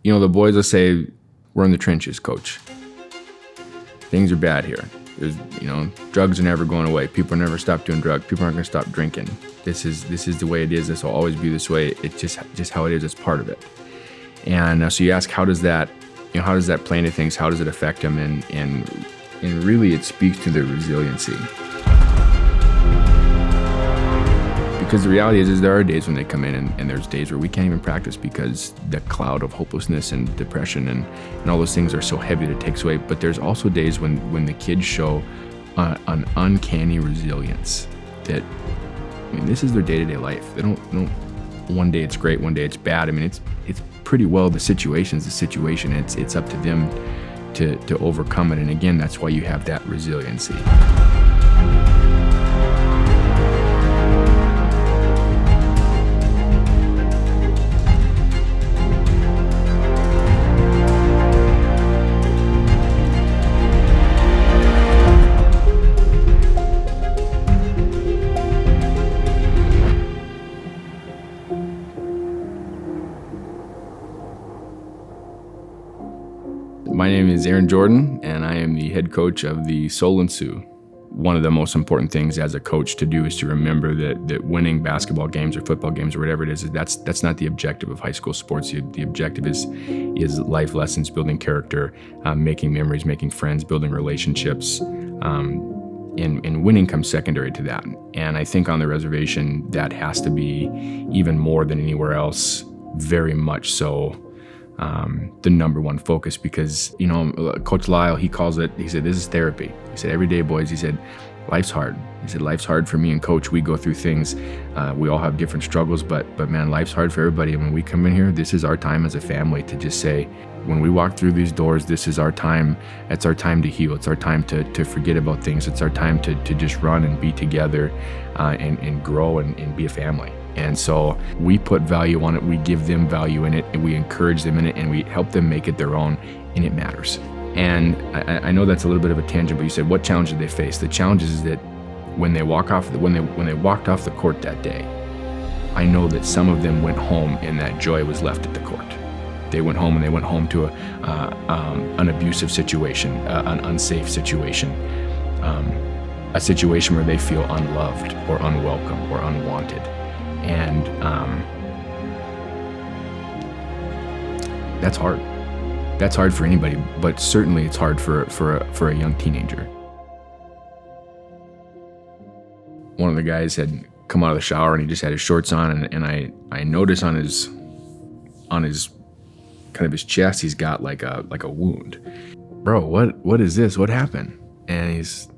The boys will say, we're in the trenches, coach. Things are bad here. There's, drugs are never going away. People never stop doing drugs. People aren't going to stop drinking. This is the way it is. This will always be this way. It's just how it is. It's part of it. And so you ask, how does that play into things? How does it affect them? And really, it speaks to their resiliency. Because the reality is there are days when they come in and there's days where we can't even practice because the cloud of hopelessness and depression and all those things are so heavy that it takes away. But there's also days when the kids show an uncanny resilience that, this is their day-to-day life. They don't one day it's great, one day it's bad. It's pretty well the situation's the situation. It's up to them to overcome it. And again, that's why you have that resiliency. My name is Aaron Jordan, and I am the head coach of the Solen Sioux. One of the most important things as a coach to do is to remember that winning basketball games or football games or whatever it is that's not the objective of high school sports. The objective is life lessons, building character, making memories, making friends, building relationships, and winning comes secondary to that. And I think on the reservation, that has to be even more than anywhere else, very much so. The number one focus, because Coach Lyle, he said this is therapy. He said every day, boys, he said life's hard. He said life's hard for me and Coach. We go through things, we all have different struggles, but man, life's hard for everybody. And when we come in here, this is our time as a family to just say, when we walk through these doors, this is our time. It's our time to heal. It's our time to forget about things. It's our time to just run and be together and grow and be a family. And so we put value on it, we give them value in it, and we encourage them in it, and we help them make it their own, and it matters. And I know that's a little bit of a tangent, but you said, what challenge did they face? The challenge is that when they walked off the court that day, I know that some of them went home and that joy was left at the court. They went home and they went home to an abusive situation, an unsafe situation, a situation where they feel unloved or unwelcome or unwanted. And that's hard. That's hard for anybody, but certainly it's hard for a young teenager. One of the guys had come out of the shower and he just had his shorts on, and I noticed on his kind of his chest, he's got like a wound. Bro, what is this? What happened? And he's,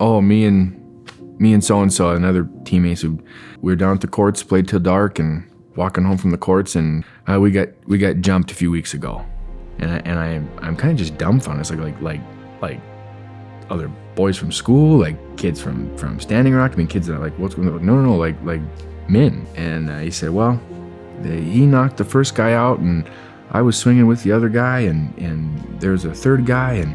me and so-and-so, another teammates who we were down at the courts, played till dark and walking home from the courts, and we got jumped a few weeks ago. And I'm kind of just dumbfounded. It's like other boys from school, like kids from Standing Rock. Kids that are like, what's going on? No, like men. And he said, well, he knocked the first guy out, and I was swinging with the other guy, and there's a third guy, and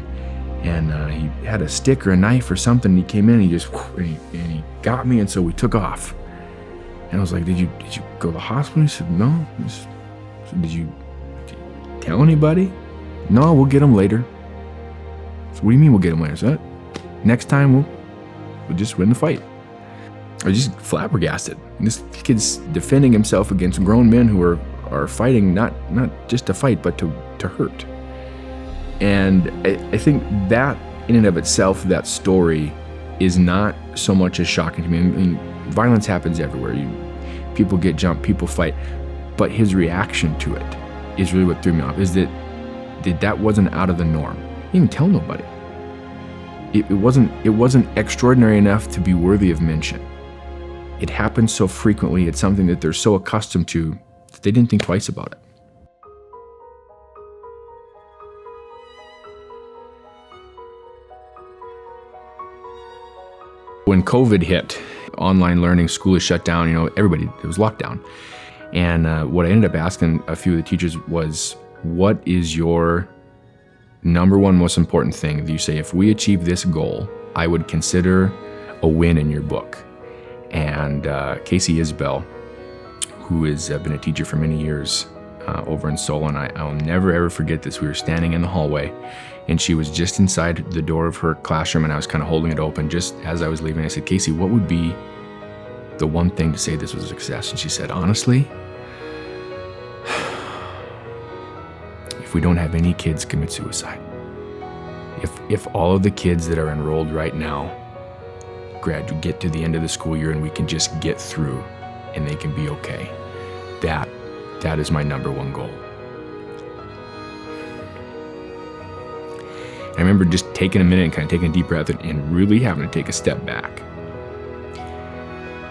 he had a stick or a knife or something. And he came in, and he got me, and so we took off. And I was like, did you go to the hospital? He said, no. Did you tell anybody? No, we'll get him later. So what do you mean we'll get him later? So next time we'll just win the fight. I was just flabbergasted. And this kid's defending himself against grown men who are fighting not just to fight, but to hurt. And I think that in and of itself, that story is not so much as shocking to me. Violence happens everywhere. People get jumped, people fight. But his reaction to it is really what threw me off, is that wasn't out of the norm. He didn't tell nobody. It wasn't extraordinary enough to be worthy of mention. It happens so frequently. It's something that they're so accustomed to that they didn't think twice about it. When COVID hit, online learning, school is shut down, everybody, it was lockdown. And what I ended up asking a few of the teachers was, what is your number one most important thing? You say, if we achieve this goal, I would consider a win in your book. And Casey Isbell, who has been a teacher for many years, over in Solen. I'll never ever forget this. We were standing in the hallway, and she was just inside the door of her classroom, and I was kind of holding it open just as I was leaving. I said, "Casey, what would be the one thing to say this was a success?" And she said, "Honestly, if we don't have any kids commit suicide, if all of the kids that are enrolled right now get to the end of the school year and we can just get through and they can be okay, that is my number one goal." I remember just taking a minute and kind of taking a deep breath and really having to take a step back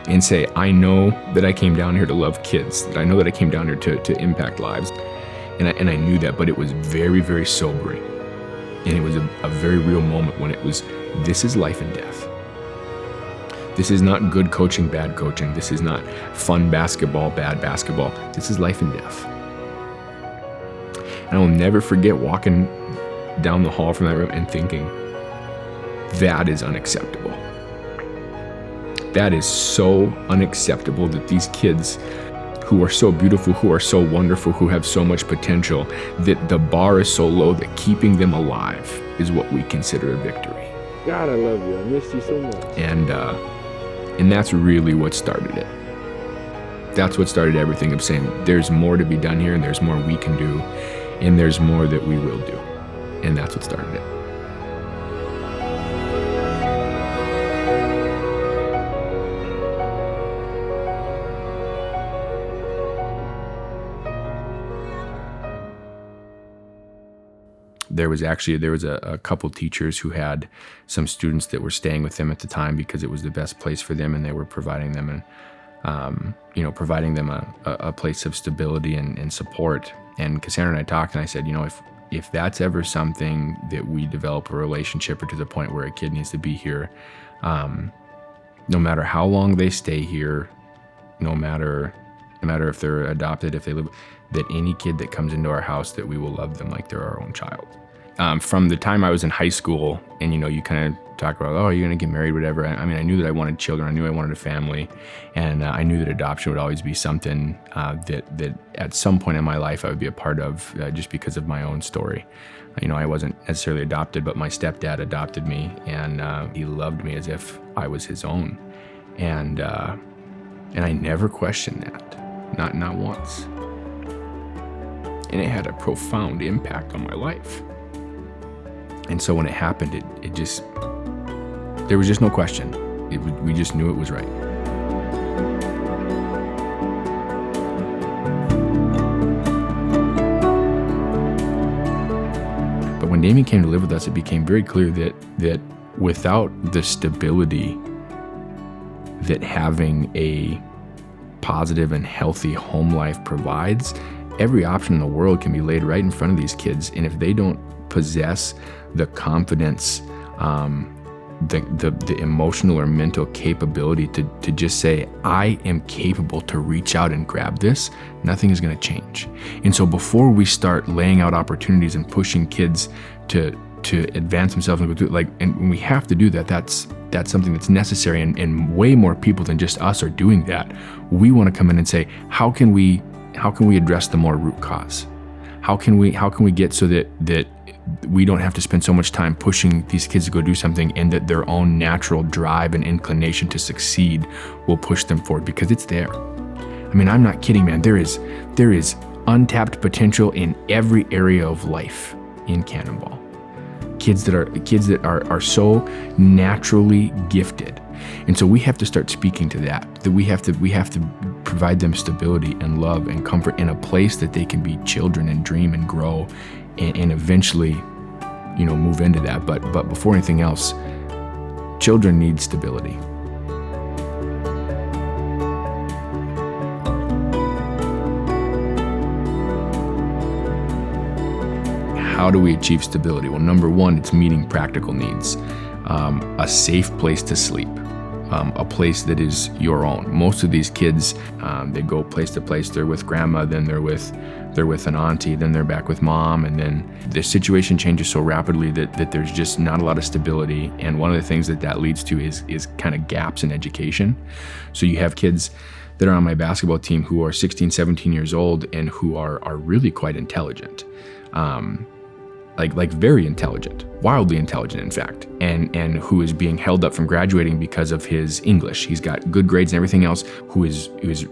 and say, I know that I came down here to love kids, that I know that I came down here to impact lives. And I knew that, but it was very, very sobering. And it was a very real moment when it was, this is life and death. This is not good coaching, bad coaching. This is not fun basketball, bad basketball. This is life and death. And I will never forget walking down the hall from that room and thinking, that is unacceptable. That is so unacceptable that these kids who are so beautiful, who are so wonderful, who have so much potential, that the bar is so low that keeping them alive is what we consider a victory. God, I love you. I missed you so much. And that's really what started it. That's what started everything, of saying there's more to be done here, and there's more we can do, and there's more that we will do. And that's what started it. There was a couple teachers who had some students that were staying with them at the time because it was the best place for them, and they were providing them a place of stability and support. And Cassandra and I talked, and I said, if that's ever something that we develop a relationship, or to the point where a kid needs to be here, no matter how long they stay here, no matter if they're adopted, if they live, that any kid that comes into our house, that we will love them like they're our own child. From the time I was in high school, and you kind of talk about, oh, you're gonna get married, whatever. I mean, I knew that I wanted children. I knew I wanted a family, and I knew that adoption would always be something that at some point in my life I would be a part of, just because of my own story. I wasn't necessarily adopted, but my stepdad adopted me, and he loved me as if I was his own, and I never questioned that, not once. And it had a profound impact on my life. And so when it happened, it just, there was just no question. We just knew it was right. But when Damien came to live with us, it became very clear that without the stability that having a positive and healthy home life provides, every option in the world can be laid right in front of these kids. And if they don't possess the confidence, the emotional or mental capability to just say, I am capable to reach out and grab this, nothing is going to change. And so before we start laying out opportunities and pushing kids to advance themselves and go through, and we have to do that, that's something that's necessary, and way more people than just us are doing that. We want to come in and say, how can we address the more root cause? How can we get so that we don't have to spend so much time pushing these kids to go do something, and that their own natural drive and inclination to succeed will push them forward, because it's there. I mean, I'm not kidding, man. There is untapped potential in every area of life in Cannonball. Kids that are so naturally gifted. And so we have to start speaking to that we have to provide them stability and love and comfort in a place that they can be children and dream and grow and eventually, move into that. But before anything else, children need stability. How do we achieve stability? Well, number one, it's meeting practical needs. A safe place to sleep. a place that is your own. Most of these kids, they go place to place. They're with grandma, then they're with an auntie, then they're back with mom, and then the situation changes so rapidly that there's just not a lot of stability. And one of the things that leads to is kind of gaps in education. So you have kids that are on my basketball team who are 16, 17 years old and who are really quite intelligent. Like very intelligent, wildly intelligent, in fact, and who is being held up from graduating because of his English. He's got good grades and everything else, who is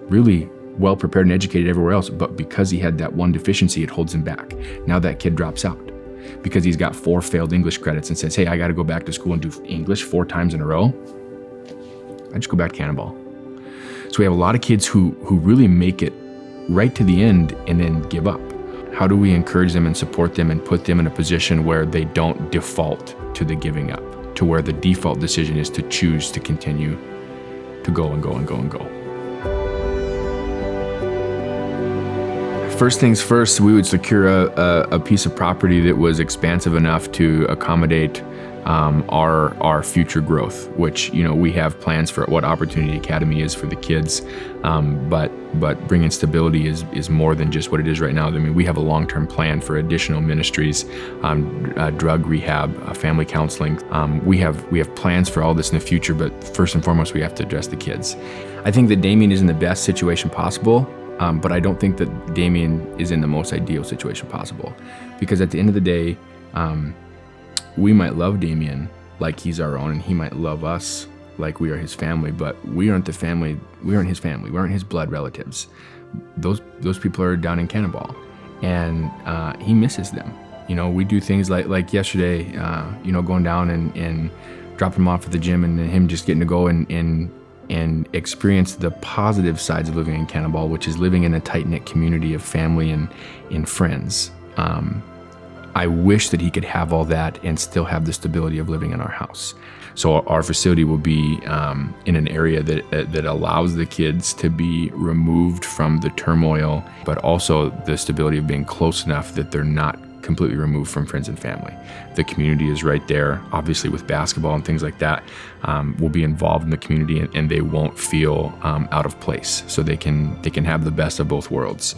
really well prepared and educated everywhere else, but because he had that one deficiency, it holds him back. Now that kid drops out because he's got 4 failed English credits and says, hey, I got to go back to school and do English 4 times in a row. I just go back to Cannonball. So we have a lot of kids who really make it right to the end and then give up. How do we encourage them and support them and put them in a position where they don't default to the giving up, to where the default decision is to choose to continue to go and go and go and go? First things first, we would secure a piece of property that was expansive enough to accommodate our future growth, which, we have plans for what Opportunity Academy is for the kids, but bringing stability is more than just what it is right now. I mean, we have a long-term plan for additional ministries, drug rehab, family counseling. We have plans for all this in the future, but first and foremost, we have to address the kids. I think that Damien is in the best situation possible, but I don't think that Damien is in the most ideal situation possible, because at the end of the day, we might love Damien like he's our own, and he might love us like we are his family, but we aren't the family. We aren't his family. We aren't his blood relatives. Those people are down in Cannonball, and he misses them. We do things like yesterday, going down and dropping him off at the gym, and him just getting to go and experience the positive sides of living in Cannonball, which is living in a tight-knit community of family and friends. I wish that he could have all that and still have the stability of living in our house. So our facility will be in an area that allows the kids to be removed from the turmoil, but also the stability of being close enough that they're not completely removed from friends and family. The community is right there, obviously with basketball and things like that. We'll be involved in the community, and they won't feel out of place. So they can have the best of both worlds.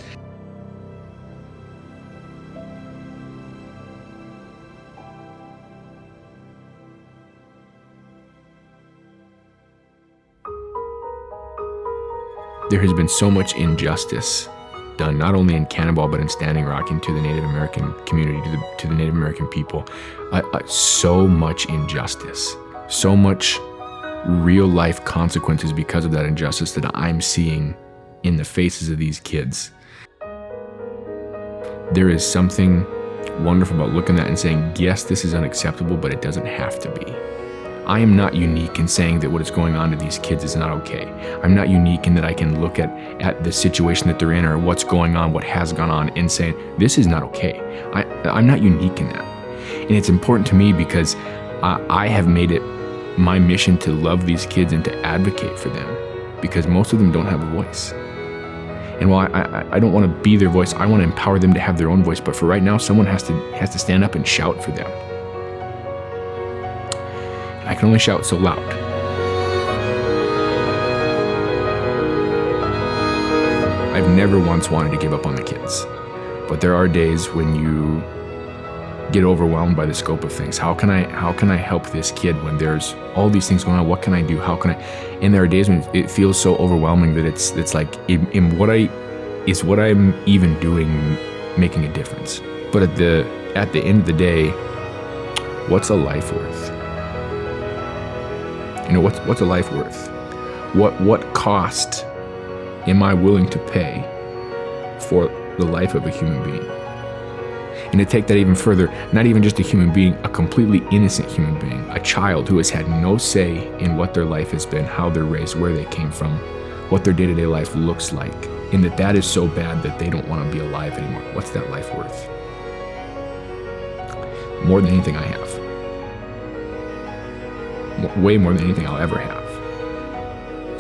There has been so much injustice done, not only in Cannonball, but in Standing Rock and to the Native American community, to the Native American people. So much injustice, so much real life consequences because of that injustice that I'm seeing in the faces of these kids. There is something wonderful about looking at that and saying, yes, this is unacceptable, but it doesn't have to be. I am not unique in saying that what is going on to these kids is not okay. I'm not unique in that I can look at the situation that they're in or what's going on, what has gone on, and say, this is not okay. I'm not unique in that. And it's important to me because I have made it my mission to love these kids and to advocate for them, because most of them don't have a voice. And while I don't want to be their voice, I want to empower them to have their own voice. But for right now, someone has to stand up and shout for them. I can only shout so loud. I've never once wanted to give up on the kids, but there are days when you get overwhelmed by the scope of things. How can I help this kid when there's all these things going on? What can I do? How can I? And there are days when it feels so overwhelming that it's like, is what I'm even doing making a difference? But at the end of the day, what's a life worth? What's a life worth? What cost am I willing to pay for the life of a human being? And to take that even further, not even just a human being, a completely innocent human being, a child who has had no say in what their life has been, how they're raised, where they came from, what their day-to-day life looks like, and that is so bad that they don't want to be alive anymore. What's that life worth? More than anything I have. Way more than anything I'll ever have.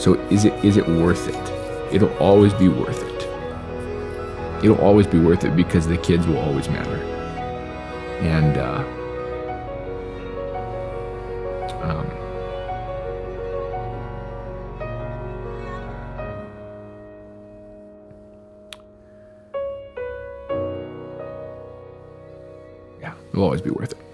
So is it worth it? It'll always be worth it. It'll always be worth it because the kids will always matter. And It'll always be worth it.